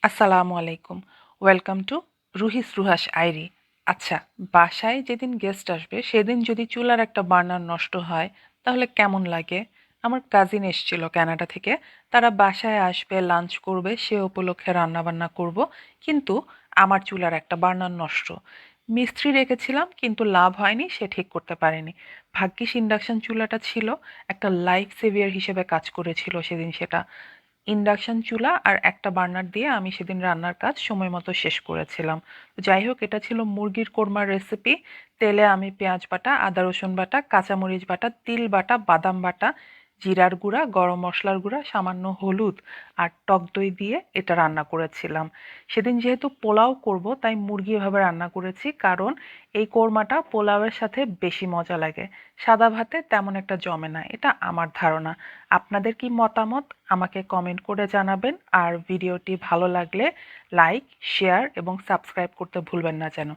আসসালামু আলাইকুম। Welcome to রুহিস রুহাস আইরি। আচ্ছা, বাসায় যেদিন গেস্ট আসবে সেদিন যদি চুলার একটা বার্নার নষ্ট হয় তাহলে কেমন লাগে? আমার কাজিন এসেছিল কানাডা থেকে। তারা বাসায় আসবে, লাঞ্চ করবে, সে উপলক্ষে রান্নাবান্না করব। কিন্তু আমার চুলার একটা বার্নার নষ্ট। মিস্ত্রি রেখেছিলাম কিন্তু লাভ হয়নি, সে ঠিক করতে পারেনি। ভাগ্যিস ইন্ডাকশন চুলাটা ছিল, একটা লাইফ সেভিয়ার হিসেবে কাজ করেছিল সেদিন সেটা। ইন্ডাকশন চুলা আর একটা বার্নার দিয়ে আমি সেদিন রান্নার কাজ সময় মতো শেষ করেছিলাম। তো যাই হোক, এটা ছিল মুরগির কোরমার রেসিপি। তেলে আমি পেঁয়াজ বাটা, আদা রসুন বাটা, কাঁচামরিচ বাটা, তিল বাটা, বাদাম বাটা, জিরার গুঁড়া, গরম মশলার গুঁড়া, সামান্য হলুদ আর টক দই দিয়ে এটা রান্না করেছিলাম। সেদিন যেহেতু পোলাও করব তাই মুরগি এভাবে রান্না করেছি, কারণ এই কোরমাটা পোলাওয়ের সাথে বেশি মজা লাগে। সাদা ভাতে তেমন একটা জমে না, এটা আমার ধারণা। আপনাদের কি মতামত আমাকে কমেন্ট করে জানাবেন, আর ভিডিওটি ভালো লাগলে লাইক, শেয়ার এবং সাবস্ক্রাইব করতে ভুলবেন না যেন।